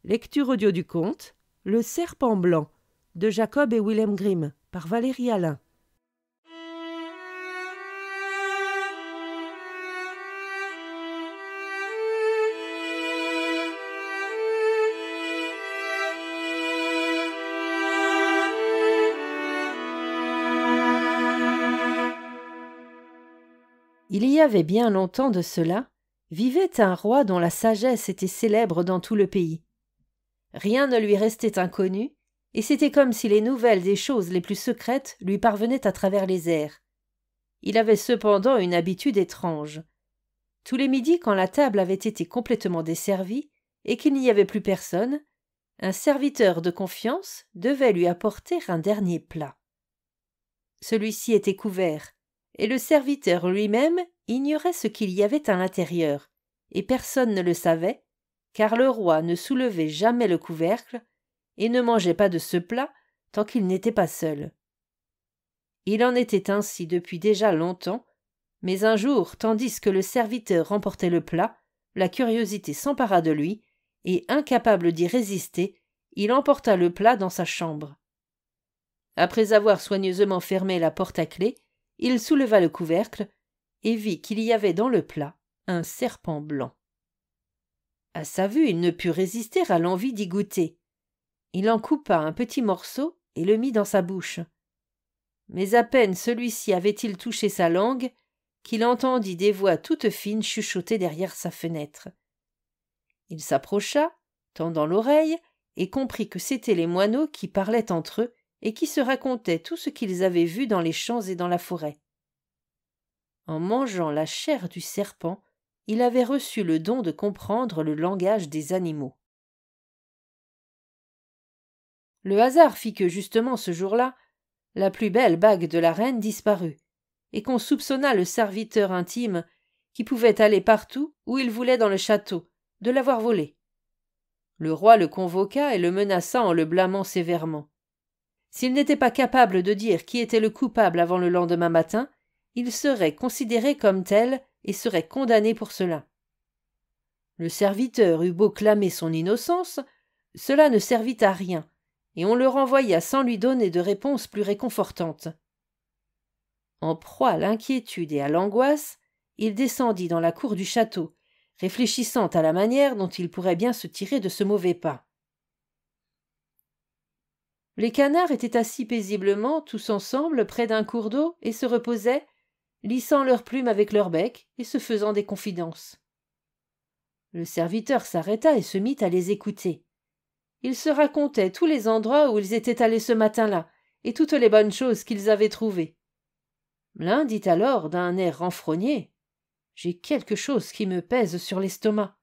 Lecture audio du conte Le serpent blanc de Jacob et Wilhelm Grimm par Valérie Alain. Il y avait bien longtemps de cela, vivait un roi dont la sagesse était célèbre dans tout le pays. Rien ne lui restait inconnu, et c'était comme si les nouvelles des choses les plus secrètes lui parvenaient à travers les airs. Il avait cependant une habitude étrange. Tous les midis, quand la table avait été complètement desservie, et qu'il n'y avait plus personne, un serviteur de confiance devait lui apporter un dernier plat. Celui-ci était couvert, et le serviteur lui-même ignorait ce qu'il y avait à l'intérieur, et personne ne le savait, car le roi ne soulevait jamais le couvercle et ne mangeait pas de ce plat tant qu'il n'était pas seul. Il en était ainsi depuis déjà longtemps, mais un jour, tandis que le serviteur remportait le plat, la curiosité s'empara de lui, et incapable d'y résister, il emporta le plat dans sa chambre. Après avoir soigneusement fermé la porte à clé, il souleva le couvercle et vit qu'il y avait dans le plat un serpent blanc. À sa vue, il ne put résister à l'envie d'y goûter. Il en coupa un petit morceau et le mit dans sa bouche. Mais à peine celui-ci avait-il touché sa langue qu'il entendit des voix toutes fines chuchoter derrière sa fenêtre. Il s'approcha, tendant l'oreille, et comprit que c'étaient les moineaux qui parlaient entre eux et qui se racontaient tout ce qu'ils avaient vu dans les champs et dans la forêt. En mangeant la chair du serpent, il avait reçu le don de comprendre le langage des animaux. Le hasard fit que, justement ce jour-là, la plus belle bague de la reine disparut, et qu'on soupçonna le serviteur intime, qui pouvait aller partout où il voulait dans le château, de l'avoir volée. Le roi le convoqua et le menaça en le blâmant sévèrement. S'il n'était pas capable de dire qui était le coupable avant le lendemain matin, il serait considéré comme tel et serait condamné pour cela. Le serviteur eut beau clamer son innocence, cela ne servit à rien, et on le renvoya sans lui donner de réponse plus réconfortante. En proie à l'inquiétude et à l'angoisse, il descendit dans la cour du château, réfléchissant à la manière dont il pourrait bien se tirer de ce mauvais pas. Les canards étaient assis paisiblement, tous ensemble, près d'un cours d'eau, et se reposaient, lissant leurs plumes avec leur bec et se faisant des confidences. Le serviteur s'arrêta et se mit à les écouter. Ils se racontaient tous les endroits où ils étaient allés ce matin-là et toutes les bonnes choses qu'ils avaient trouvées. L'un dit alors d'un air renfrogné « J'ai quelque chose qui me pèse sur l'estomac.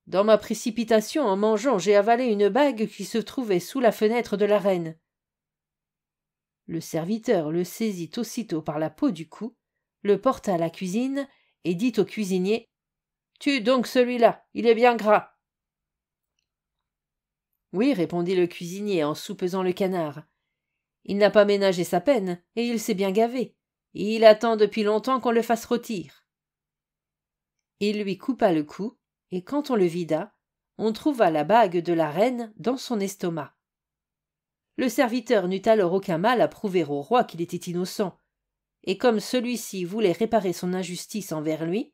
Dans ma précipitation en mangeant, j'ai avalé une bague qui se trouvait sous la fenêtre de la reine. » Le serviteur le saisit aussitôt par la peau du cou, le porta à la cuisine et dit au cuisinier « Tue donc celui-là, il est bien gras. » « Oui, répondit le cuisinier en soupesant le canard. Il n'a pas ménagé sa peine, et il s'est bien gavé, et il attend depuis longtemps qu'on le fasse rôtir. » Il lui coupa le cou, et quand on le vida, on trouva la bague de la reine dans son estomac. Le serviteur n'eut alors aucun mal à prouver au roi qu'il était innocent, et comme celui-ci voulait réparer son injustice envers lui,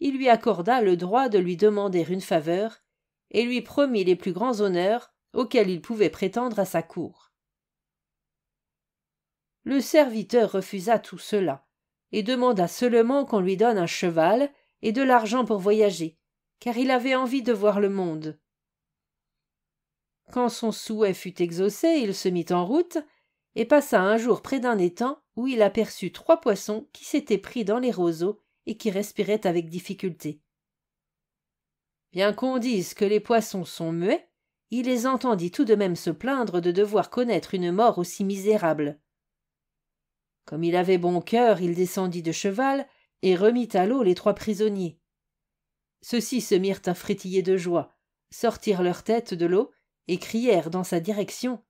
il lui accorda le droit de lui demander une faveur, et lui promit les plus grands honneurs auxquels il pouvait prétendre à sa cour. Le serviteur refusa tout cela, et demanda seulement qu'on lui donne un cheval et de l'argent pour voyager, car il avait envie de voir le monde. Quand son souhait fut exaucé, il se mit en route, et passa un jour près d'un étang où il aperçut 3 poissons qui s'étaient pris dans les roseaux et qui respiraient avec difficulté. Bien qu'on dise que les poissons sont muets, il les entendit tout de même se plaindre de devoir connaître une mort aussi misérable. Comme il avait bon cœur, il descendit de cheval et remit à l'eau les 3 prisonniers. Ceux-ci se mirent à frétiller de joie, sortirent leurs têtes de l'eau et crièrent dans sa direction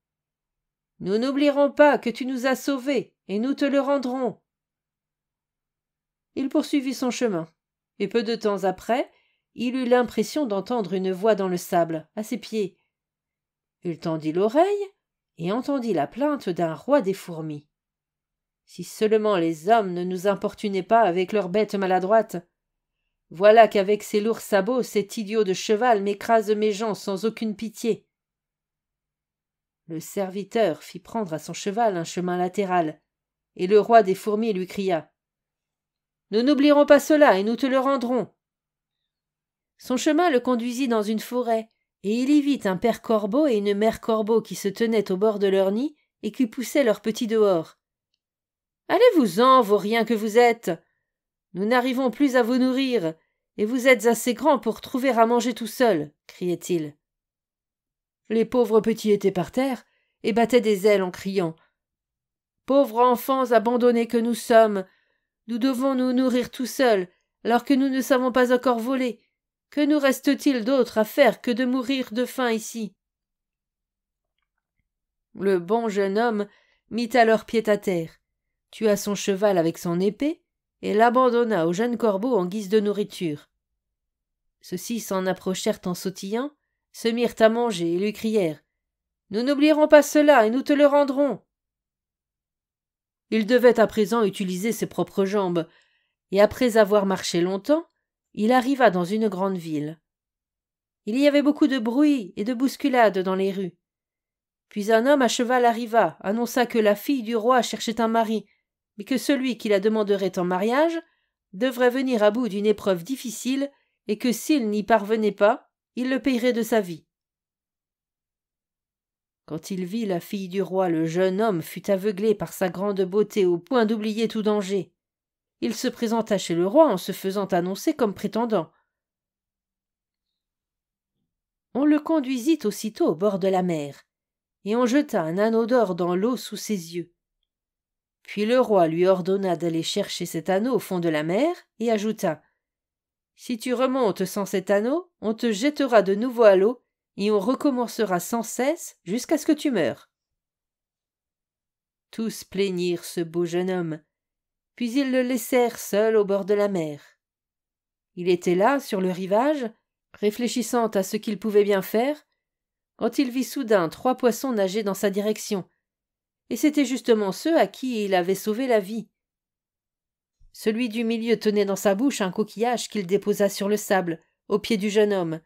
« Nous n'oublierons pas que tu nous as sauvés, et nous te le rendrons. » Il poursuivit son chemin, et peu de temps après, il eut l'impression d'entendre une voix dans le sable, à ses pieds, Il tendit l'oreille et entendit la plainte d'un roi des fourmis. « Si seulement les hommes ne nous importunaient pas avec leurs bêtes maladroites. Voilà qu'avec ses lourds sabots, cet idiot de cheval m'écrase mes gens sans aucune pitié. » Le serviteur fit prendre à son cheval un chemin latéral, et le roi des fourmis lui cria « Nous n'oublierons pas cela et nous te le rendrons. » Son chemin le conduisit dans une forêt, et il y vit un père corbeau et une mère corbeau qui se tenaient au bord de leur nid et qui poussaient leurs petits dehors. « Allez-vous-en, vauriens que vous êtes. Nous n'arrivons plus à vous nourrir, et vous êtes assez grands pour trouver à manger tout seuls, criait-il. Les pauvres petits étaient par terre et battaient des ailes en criant « Pauvres enfants abandonnés que nous sommes, nous devons nous nourrir tout seuls, alors que nous ne savons pas encore voler. Que nous reste-t-il d'autre à faire que de mourir de faim ici ?» Le bon jeune homme mit alors pied à terre, tua son cheval avec son épée et l'abandonna au jeune corbeau en guise de nourriture. Ceux-ci s'en approchèrent en sautillant, se mirent à manger et lui crièrent « Nous n'oublierons pas cela et nous te le rendrons. » Il devait à présent utiliser ses propres jambes, et après avoir marché longtemps, il arriva dans une grande ville. Il y avait beaucoup de bruit et de bousculades dans les rues. Puis un homme à cheval arriva, annonça que la fille du roi cherchait un mari, mais que celui qui la demanderait en mariage devrait venir à bout d'une épreuve difficile et que s'il n'y parvenait pas, il le payerait de sa vie. Quand il vit la fille du roi, le jeune homme fut aveuglé par sa grande beauté au point d'oublier tout danger. Il se présenta chez le roi en se faisant annoncer comme prétendant. On le conduisit aussitôt au bord de la mer, et on jeta un anneau d'or dans l'eau sous ses yeux. Puis le roi lui ordonna d'aller chercher cet anneau au fond de la mer, et ajouta « Si tu remontes sans cet anneau, on te jettera de nouveau à l'eau, et on recommencera sans cesse jusqu'à ce que tu meures. » Tous plaignirent ce beau jeune homme, puis ils le laissèrent seul au bord de la mer. Il était là, sur le rivage, réfléchissant à ce qu'il pouvait bien faire, quand il vit soudain 3 poissons nager dans sa direction, et c'étaient justement ceux à qui il avait sauvé la vie. Celui du milieu tenait dans sa bouche un coquillage qu'il déposa sur le sable, au pied du jeune homme,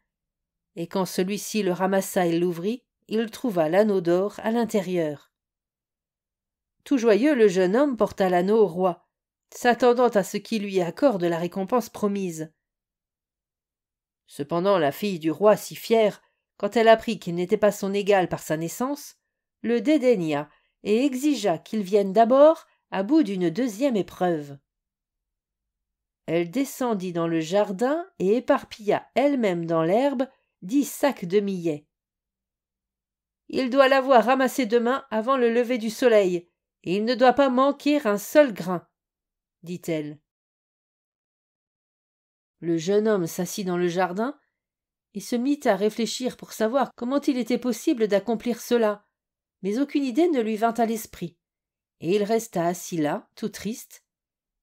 et quand celui-ci le ramassa et l'ouvrit, il trouva l'anneau d'or à l'intérieur. Tout joyeux, le jeune homme porta l'anneau au roi, s'attendant à ce qu'il lui accorde la récompense promise. Cependant la fille du roi, si fière, quand elle apprit qu'il n'était pas son égal par sa naissance, le dédaigna et exigea qu'il vienne d'abord à bout d'une 2e épreuve. Elle descendit dans le jardin et éparpilla elle-même dans l'herbe 10 sacs de millet. « Il doit l'avoir ramassé demain avant le lever du soleil, et il ne doit pas manquer un seul grain, » dit-elle. Le jeune homme s'assit dans le jardin et se mit à réfléchir pour savoir comment il était possible d'accomplir cela, mais aucune idée ne lui vint à l'esprit, et il resta assis là, tout triste,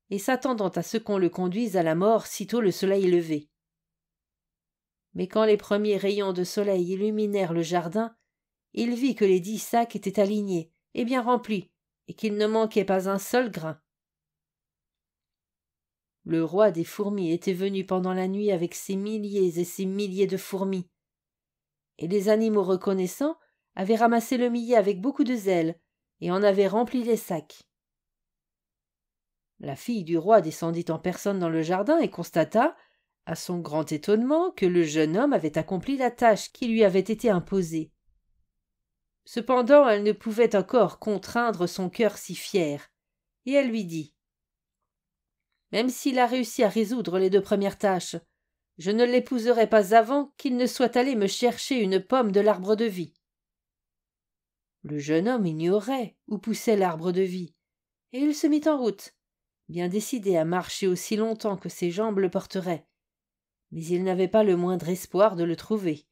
et s'attendant à ce qu'on le conduise à la mort sitôt le soleil levé. Mais quand les premiers rayons de soleil illuminèrent le jardin, il vit que les 10 sacs étaient alignés et bien remplis, et qu'il ne manquait pas un seul grain. Le roi des fourmis était venu pendant la nuit avec ses milliers et ses milliers de fourmis, et les animaux reconnaissants avaient ramassé le millet avec beaucoup de zèle et en avaient rempli les sacs. La fille du roi descendit en personne dans le jardin et constata, à son grand étonnement, que le jeune homme avait accompli la tâche qui lui avait été imposée. Cependant, elle ne pouvait encore contraindre son cœur si fier, et elle lui dit « Même s'il a réussi à résoudre les 2 premières tâches, je ne l'épouserai pas avant qu'il ne soit allé me chercher une pomme de l'arbre de vie. » Le jeune homme ignorait où poussait l'arbre de vie, et il se mit en route, bien décidé à marcher aussi longtemps que ses jambes le porteraient, mais il n'avait pas le moindre espoir de le trouver.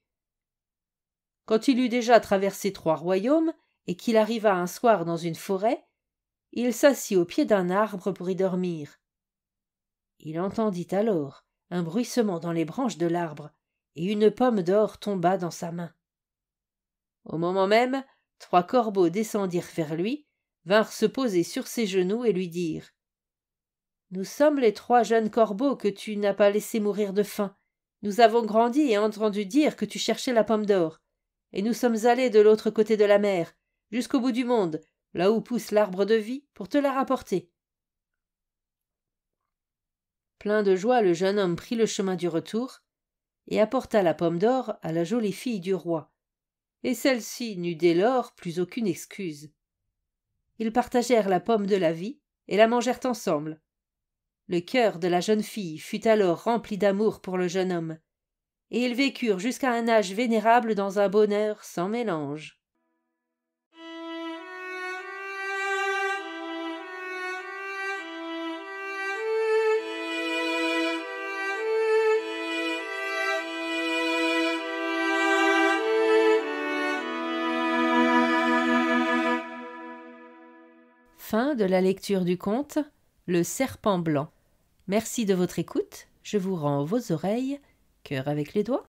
Quand il eut déjà traversé 3 royaumes et qu'il arriva un soir dans une forêt, il s'assit au pied d'un arbre pour y dormir. Il entendit alors un bruissement dans les branches de l'arbre, et une pomme d'or tomba dans sa main. Au moment même, 3 corbeaux descendirent vers lui, vinrent se poser sur ses genoux et lui dirent « Nous sommes les 3 jeunes corbeaux que tu n'as pas laissés mourir de faim. Nous avons grandi et entendu dire que tu cherchais la pomme d'or. Et nous sommes allés de l'autre côté de la mer, jusqu'au bout du monde, là où pousse l'arbre de vie, pour te la rapporter. » Plein de joie, le jeune homme prit le chemin du retour et apporta la pomme d'or à la jolie fille du roi. Et celle-ci n'eut dès lors plus aucune excuse. Ils partagèrent la pomme de la vie et la mangèrent ensemble. Le cœur de la jeune fille fut alors rempli d'amour pour le jeune homme, et ils vécurent jusqu'à un âge vénérable dans un bonheur sans mélange. Fin de la lecture du conte Le serpent blanc. Merci de votre écoute. Je vous rends vos oreilles. Cœur avec les doigts.